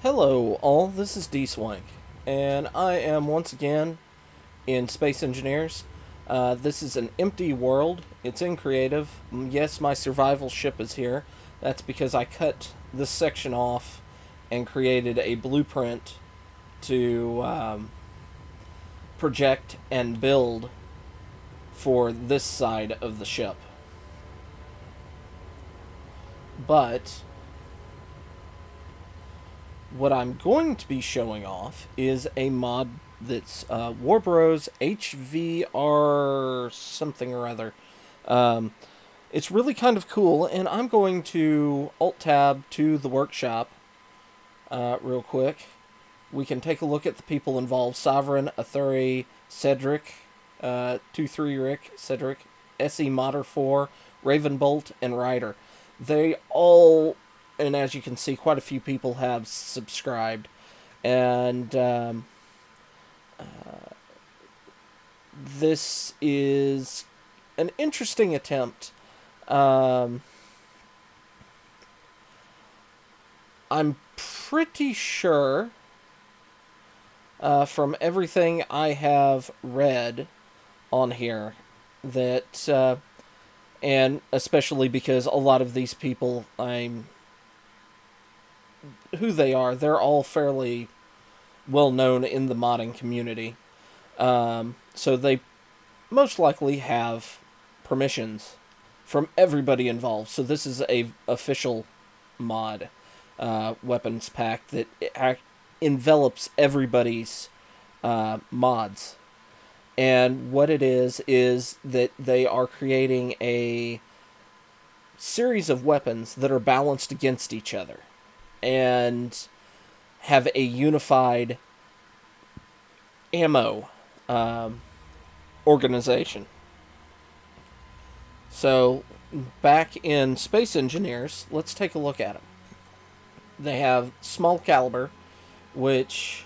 Hello all, this is Dswank, and I am once again in Space Engineers. This is an empty world, it's in creative. Yes, my survival ship is here. That's because I cut this section off and created a blueprint to project and build for this side of the ship. But what I'm going to be showing off is a mod that's Warbros HVER something or other. Um, it's really kind of cool, and I'm going to Alt-Tab to the workshop real quick. We can take a look at the people involved. Sovereign, Athuri, Cedric, 2-3 Rick, Cedric, SE Modder 4, Ravenbolt, and Ryder. They all, and as you can see, quite a few people have subscribed. And this is an interesting attempt. I'm pretty sure, from everything I have read on here, that, and especially because a lot of these people, who they are, they're all fairly well known in the modding community. So they most likely have permissions from everybody involved. So this is a official mod weapons pack that envelops everybody's mods. And what it is that they are creating a series of weapons that are balanced against each other and have a unified ammo organization. So, back in Space Engineers, let's take a look at them. They have small caliber, which,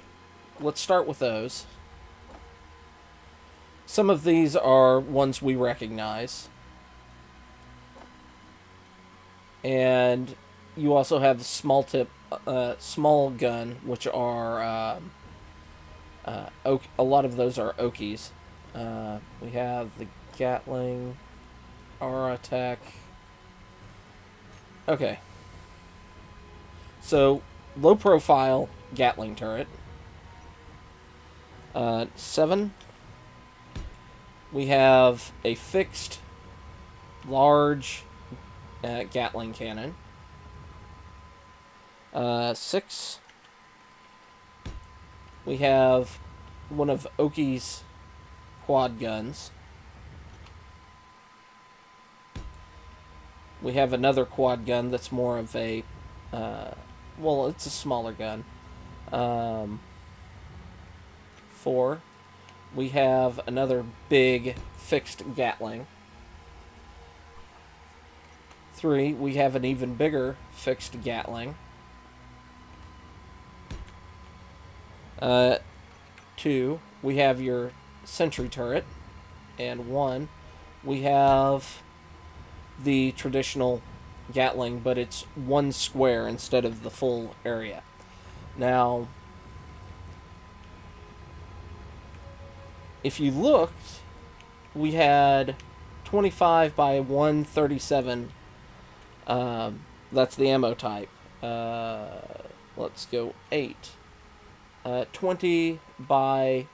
let's start with those. Some of these are ones we recognize. And you also have the small tip, small gun, which are, a lot of those are Okies. We have the Gatling, Aura-Tech. Okay. So, low profile Gatling turret. 7. We have a fixed, large Gatling cannon. 6. We have one of Oki's quad guns. We have another quad gun that's more of a, well, it's a smaller gun. 4. We have another big fixed Gatling. 3. We have an even bigger fixed Gatling. 2. We have your sentry turret. And 1. We have the traditional Gatling, but it's one square instead of the full area. Now, if you looked, we had 25 by 137. That's the ammo type. Let's go 8. 20 by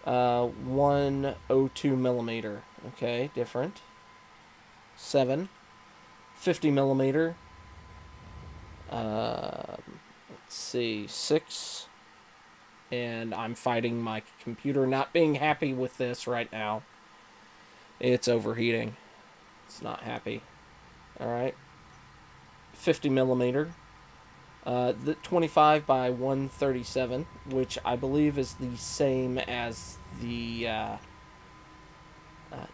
102 millimeter. Okay, different. 7. 50 millimeter. Let's see. 6. And I'm fighting my computer not being happy with this right now. It's overheating. It's not happy. Alright. 50 millimeter. The 25 by 137, which I believe is the same as the,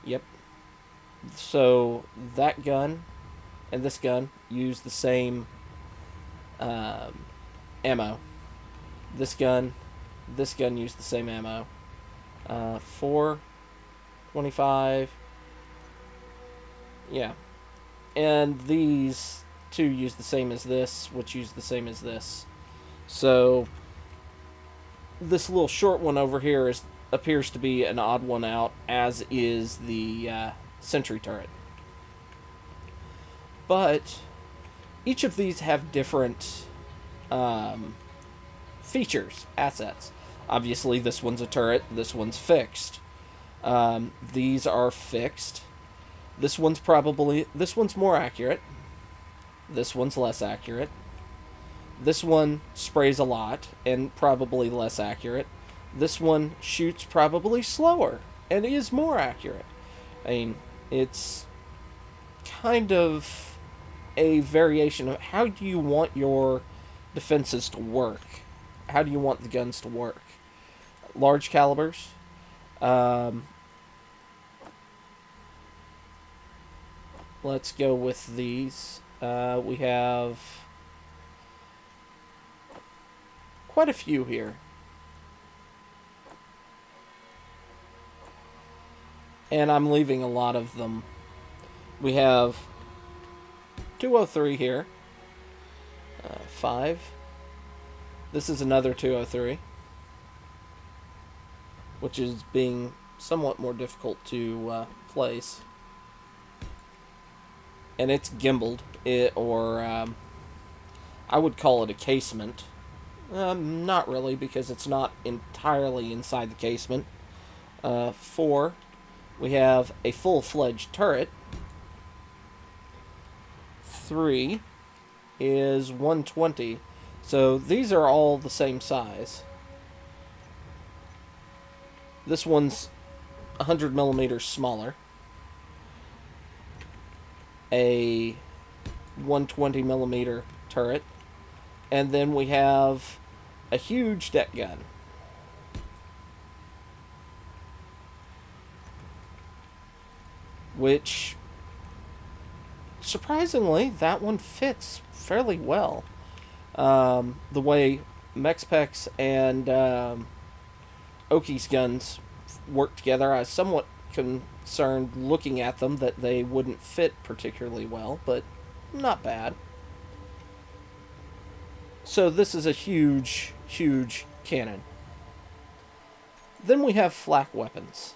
yep. So, that gun and this gun use the same, ammo. This gun used the same ammo. 4, 25. Yeah. And these two use the same as this, which use the same as this. So this little short one over here appears to be an odd one out, as is the sentry turret. But each of these have different features, assets. Obviously, this one's a turret, this one's fixed. These are fixed. This one's more accurate. This one's less accurate. This one sprays a lot and probably less accurate. This one shoots probably slower and is more accurate. I mean, it's kind of a variation of how do you want your defenses to work? How do you want the guns to work? Large calibers. Let's go with these. We have quite a few here. And I'm leaving a lot of them. We have 203 here. 5. This is another 203, which is being somewhat more difficult to place. And it's gimbaled, I would call it a casement. Not really, because it's not entirely inside the casement. 4, we have a full-fledged turret. 3 is 120. So these are all the same size. This one's 100 millimeters smaller. A 120 millimeter turret. And then we have a huge deck gun. Which, surprisingly, that one fits fairly well. The way MexPex and Oki's guns work together, I was somewhat concerned looking at them that they wouldn't fit particularly well, but not bad. So this is a huge, huge cannon. Then we have flak weapons.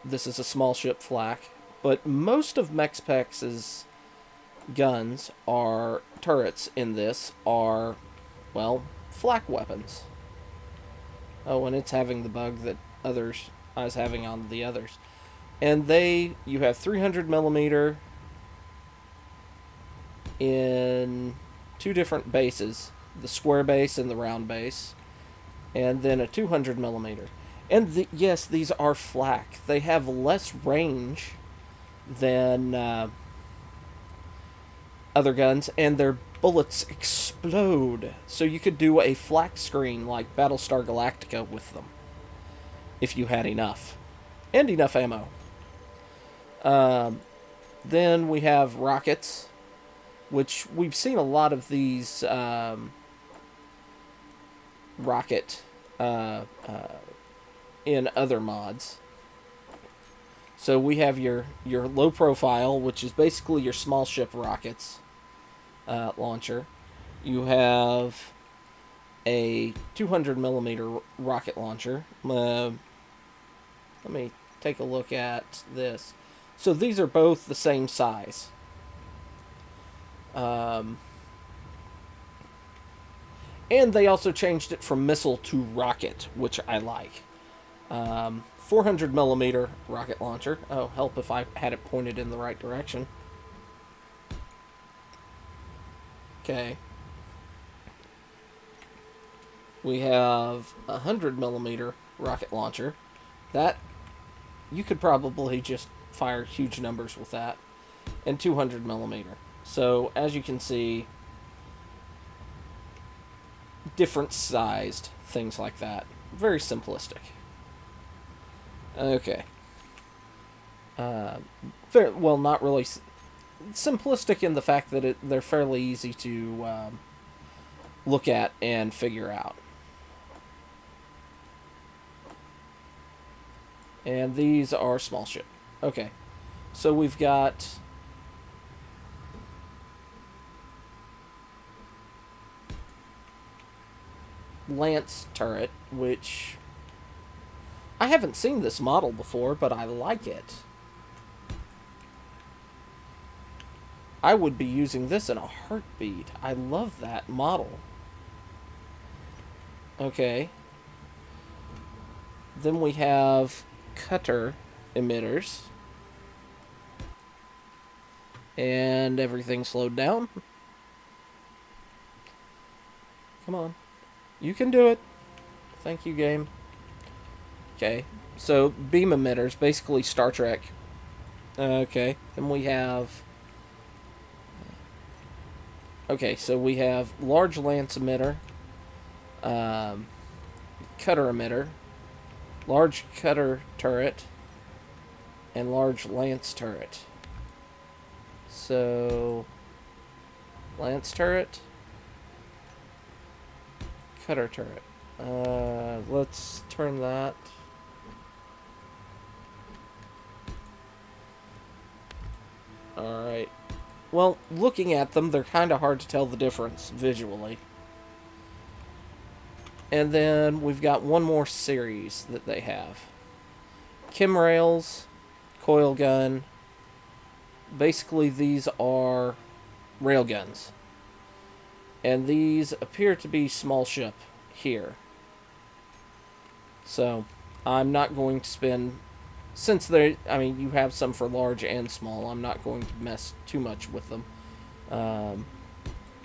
This is a small ship flak, but most of MexPex's guns turrets in this are, well, flak weapons. Oh, and it's having the bug that I was having on the others. And you have 300 millimeter in 2 different bases, the square base and the round base, and then a 200 millimeter. And yes, these are flak. They have less range than other guns, and their bullets explode. So you could do a flak screen like Battlestar Galactica with them, if you had enough. And enough ammo. Then we have rockets, which we've seen a lot of these rocket in other mods. So we have your low profile, which is basically your small ship rockets launcher. You have a 200 millimeter rocket launcher. Let me take a look at this. So these are both the same size. And they also changed it from missile to rocket, which I like. 400 millimeter rocket launcher. Oh, help if I had it pointed in the right direction. Okay. We have a 100 millimeter rocket launcher. That, you could probably just fire huge numbers with that. And 200 millimeter. So, as you can see, different sized things like that. Very simplistic. Okay. Well, not really simplistic in the fact that they're fairly easy to look at and figure out. And these are small ship. Okay. So we've got lance turret, which I haven't seen this model before, but I like it. I would be using this in a heartbeat. I love that model. Okay. Then we have cutter emitters. And everything slowed down. Come on. You can do it. Thank you, game. Okay. So, beam emitters, basically Star Trek. Okay. Then we have... Okay, so we have large lance emitter. Cutter emitter. Large cutter turret. And large lance turret. So... Lance turret. Cutter turret. Let's turn that. Alright. Well, looking at them, they're kind of hard to tell the difference visually. And then we've got one more series that they have. Chem rails, coil gun. Basically, these are railguns. And these appear to be small ship here. So, I'm not going to spend... Since they, I mean, you have some for large and small, I'm not going to mess too much with them.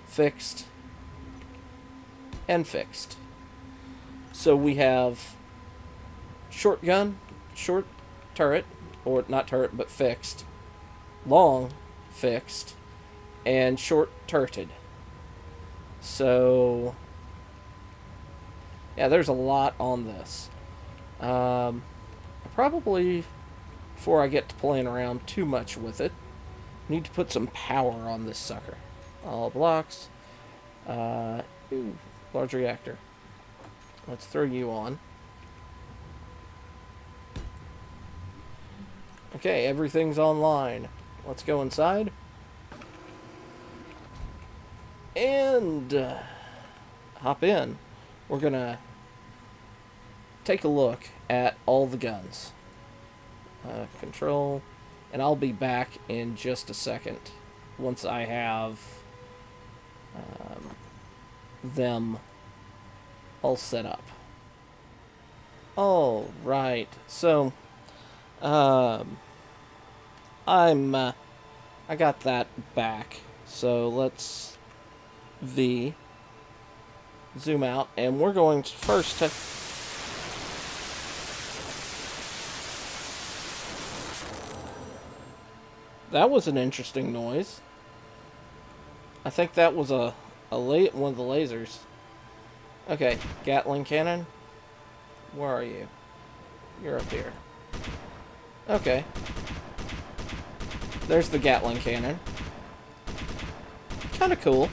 Fixed. And fixed. So we have short gun, short turret, or not turret, but fixed. Long, fixed. And short turreted. So, yeah, there's a lot on this. Probably, before I get to playing around too much with it, need to put some power on this sucker. All blocks. Ooh, large reactor. Let's throw you on. Okay, everything's online. Let's go inside. And hop in. We're gonna take a look at all the guns. Control. And I'll be back in just a second once I have them all set up. All right. So, I got that back. So let's zoom out, and we're going to first to that was an interesting noise. I think that was one of the lasers. Okay, Gatling cannon. Where are you? You're up here. Okay. There's the Gatling cannon. Kind of cool.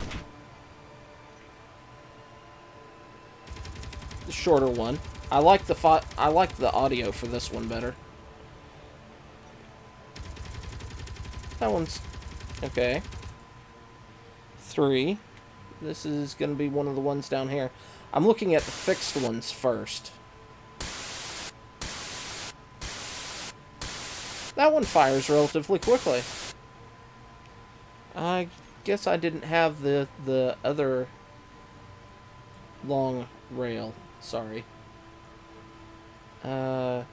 The shorter one. I like the audio for this one better. That one's okay. 3. This is going to be one of the ones down here. I'm looking at the fixed ones first. That one fires relatively quickly. I guess I didn't have the other long rail. Sorry. I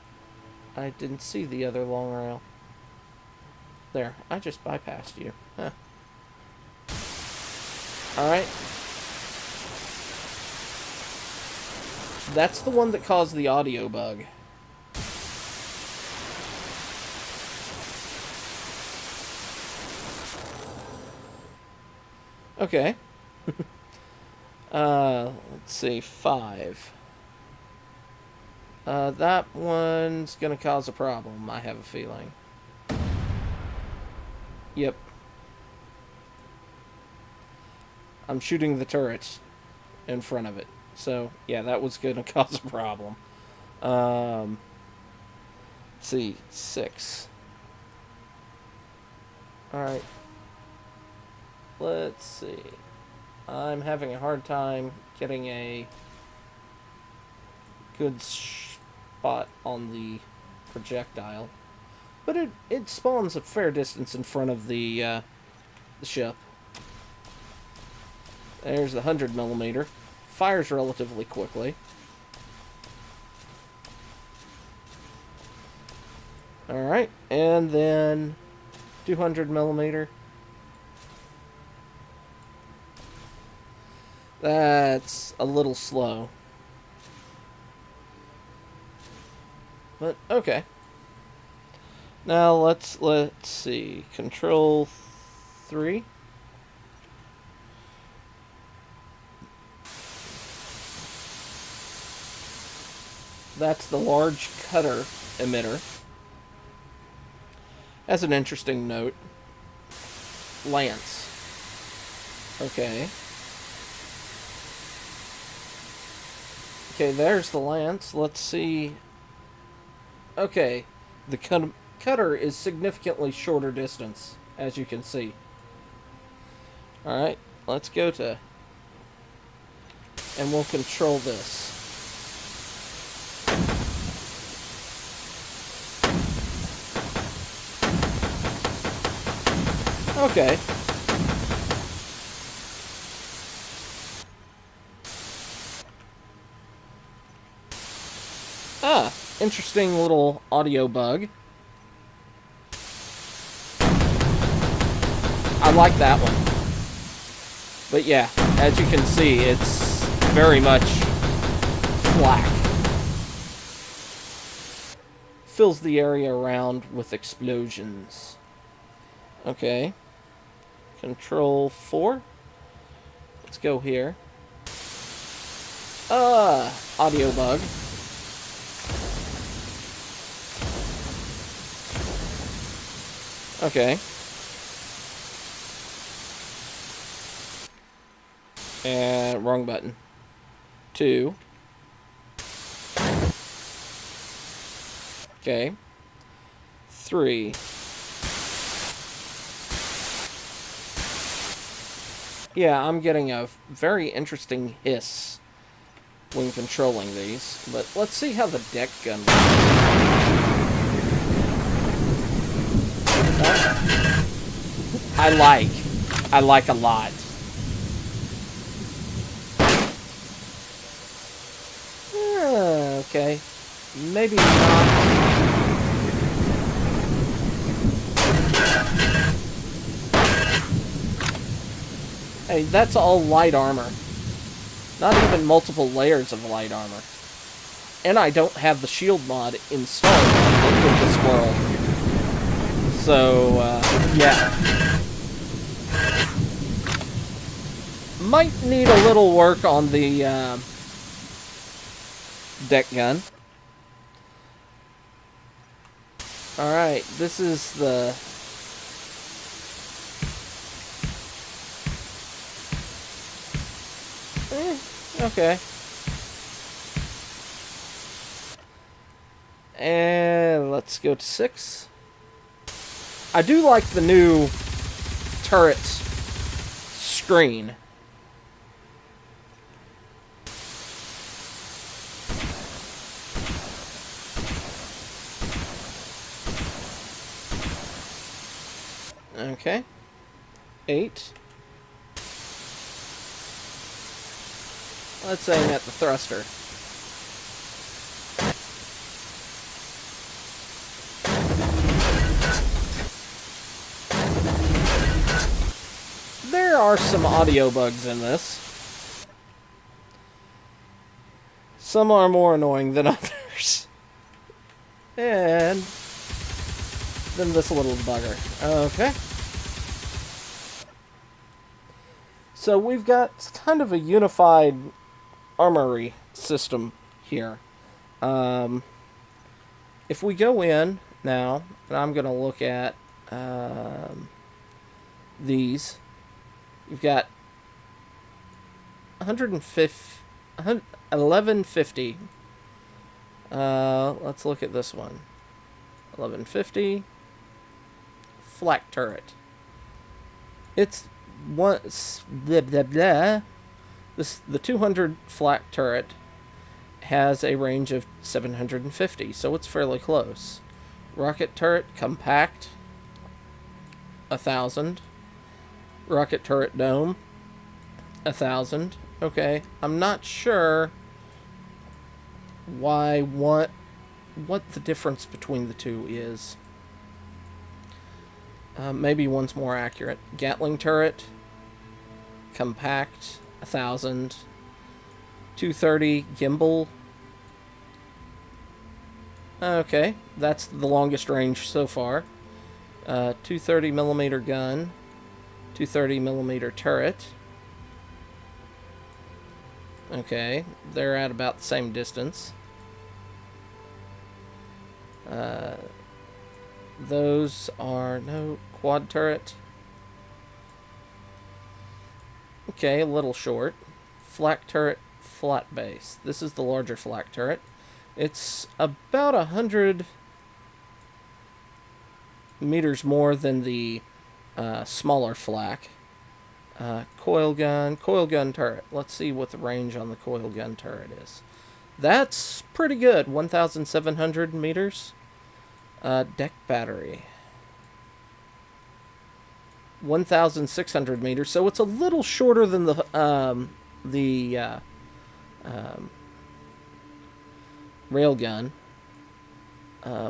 didn't see the other long rail. There, I just bypassed you. Huh. Alright. That's the one that caused the audio bug. Okay. Let's see, 5. That one's gonna cause a problem, I have a feeling. Yep. I'm shooting the turrets in front of it. So, yeah, that was going to cause a problem. Let's see. 6. Alright. Let's see. I'm having a hard time getting a good spot on the projectile. But it spawns a fair distance in front of the ship. There's the 100mm. Fires relatively quickly. Alright, and then 200mm. That's a little slow. But, okay. Now, let's see. Control 3. That's the large cutter emitter. As an interesting note, lance. Okay. Okay, there's the lance. Let's see. Okay, the cutter is significantly shorter distance, as you can see. Alright, let's go to... and we'll control this. Okay. Ah, interesting little audio bug. I like that one. But yeah, as you can see, it's very much flak. Fills the area around with explosions. Okay. Control 4. Let's go here. Audio bug. Okay. And wrong button. 2. Okay. 3. Yeah, I'm getting a very interesting hiss when controlling these, but let's see how the deck gun works. I like a lot. Okay. Maybe not. Hey, that's all light armor. Not even multiple layers of light armor. And I don't have the shield mod installed in this world. So, yeah. Might need a little work on the deck gun. Alright, this is the... okay. And let's go to 6. I do like the new turret screen. Okay. 8. Let's aim at the thruster. There are some audio bugs in this. Some are more annoying than others. And then this little bugger. Okay. So we've got kind of a unified armory system here. If we go in now, and I'm going to look at these, you've got 1150. Let's look at this one. 1150 flak turret. It's blah, blah, blah. This the 200 flak turret, has a range of 750, so it's fairly close. Rocket turret compact, 1,000. Rocket turret dome, 1,000. Okay, I'm not sure what the difference between the two is. Maybe one's more accurate. Gatling turret, compact, 1,000. 230 gimbal. Okay, that's the longest range so far. 230 millimeter gun, 230 millimeter turret. Okay, they're at about the same distance. Those are no quad turret. Okay, a little short. Flak turret, flat base. This is the larger flak turret. It's about 100 meters more than the smaller flak. Coil gun turret. Let's see what the range on the coil gun turret is. That's pretty good, 1,700 meters. Deck battery, 1,600 meters, so it's a little shorter than the railgun.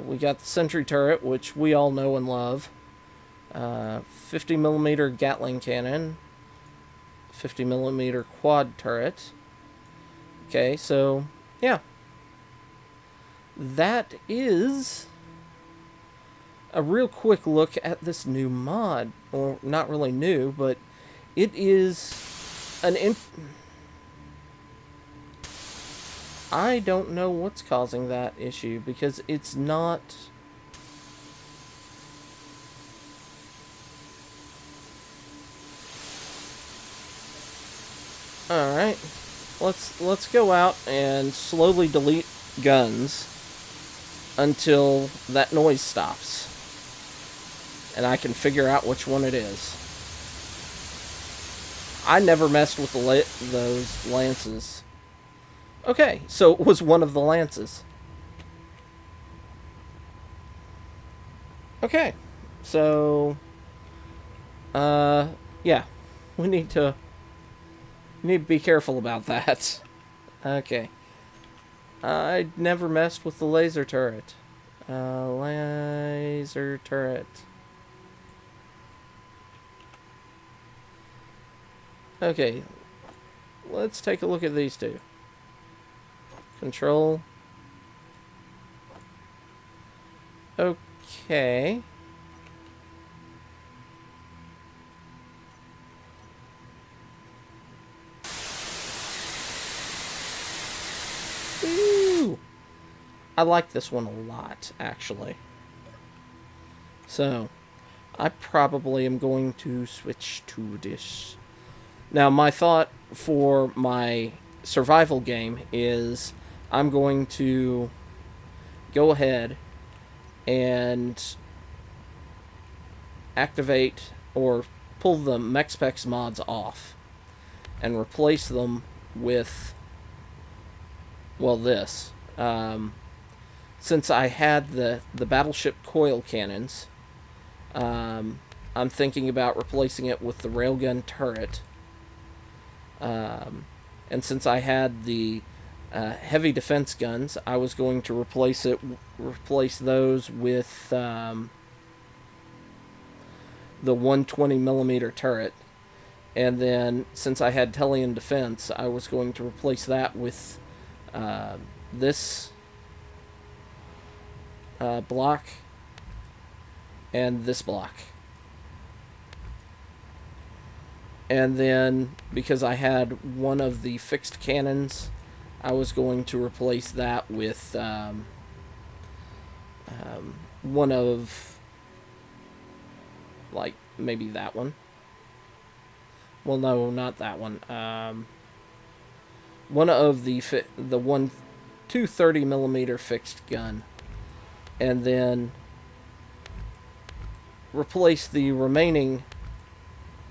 We got the sentry turret, which we all know and love. 50 millimeter Gatling cannon, 50 millimeter quad turret. Okay, so yeah, that is a real quick look at this new mod. Or not really new, but it is an I don't know what's causing that issue, because it's not... Alright, let's go out and slowly delete guns until that noise stops, and I can figure out which one it is. I never messed with those lances. Okay, so it was one of the lances. Okay, so yeah, we need to be careful about that. Okay, I never messed with the laser turret. Laser turret. Okay, let's take a look at these two. Control. Okay. Ooh. I like this one a lot, actually. So, I probably am going to switch to this. Now, my thought for my survival game is I'm going to go ahead and activate or pull the MechSpecs mods off and replace them with, well, this. Since I had the battleship coil cannons, I'm thinking about replacing it with the railgun turret. And since I had the heavy defense guns, I was going to replace those with the 120 millimeter turret. And then, since I had Telian defense, I was going to replace that with this block and this block. And then, because I had one of the fixed cannons, I was going to replace that with one of, like, maybe that one. Well, no, not that one. One of the 230 millimeter fixed gun, and then replace the remaining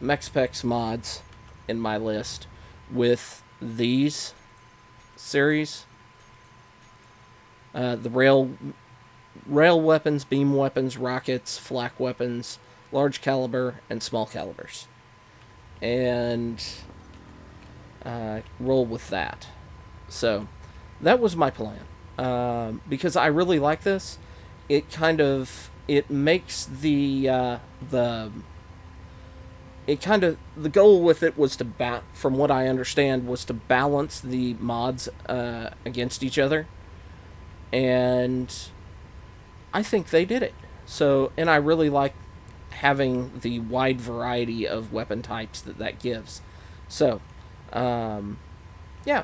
MechSpecs mods in my list with these series The rail weapons, beam weapons, rockets, flak weapons, large caliber, and small calibers. And roll with that. So that was my plan. Because I really like this. It makes the goal with it was from what I understand, was to balance the mods against each other, and I think they did it. So, and I really like having the wide variety of weapon types that gives. So, yeah,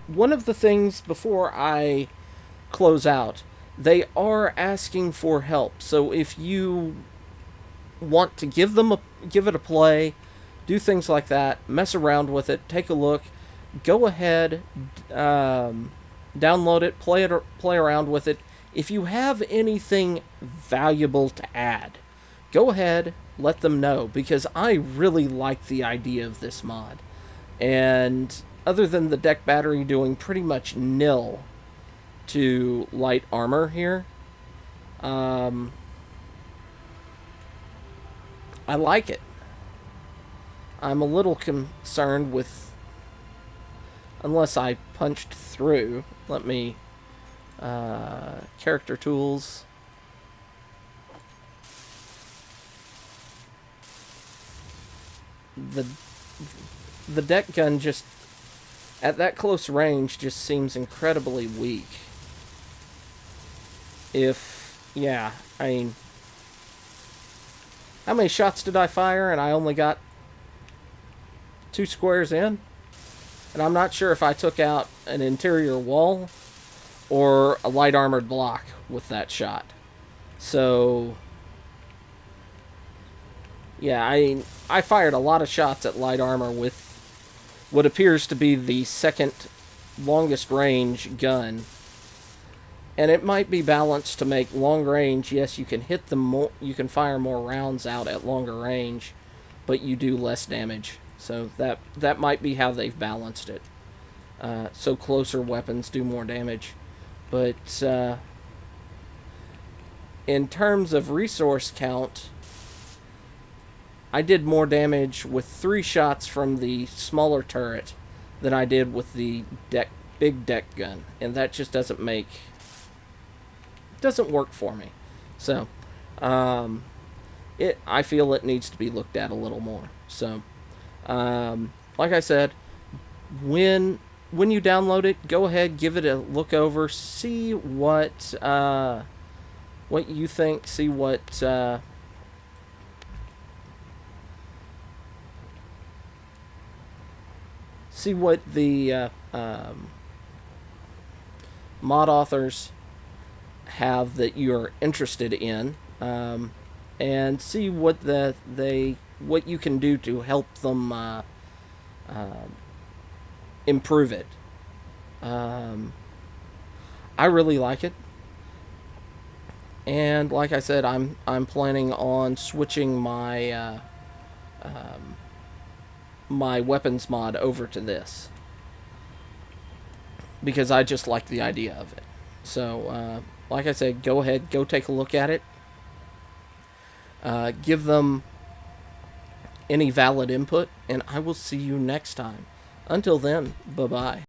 one of the things before I close out, they are asking for help. So if you want to give it a play, do things like that, mess around with it, take a look, go ahead, download it, play around with it. If you have anything valuable to add, go ahead, let them know, because I really like the idea of this mod. And other than the deck battery doing pretty much nil to light armor here, I like it. I'm a little concerned with, unless I punched through, let me, character tools. The deck gun just, at that close range, just seems incredibly weak. Yeah, I mean, how many shots did I fire and I only got 2 squares in? And I'm not sure if I took out an interior wall or a light armored block with that shot. So, yeah, I fired a lot of shots at light armor with what appears to be the second longest range gun. And it might be balanced to make long range. Yes, you can hit them more, you can fire more rounds out at longer range, but you do less damage. So that might be how they've balanced it. So closer weapons do more damage. But in terms of resource count, I did more damage with 3 shots from the smaller turret than I did with the big deck gun, and that just doesn't work for me. So, I feel it needs to be looked at a little more. So, like I said, when you download it, go ahead, give it a look over, see what you think, see what the mod authors have that you're interested in, and see what what you can do to help them improve it. I really like it, and like I said, I'm planning on switching my my weapons mod over to this, because I just like the idea of it. So, like I said, go ahead, go take a look at it. Give them any valid input, and I will see you next time. Until then, bye-bye.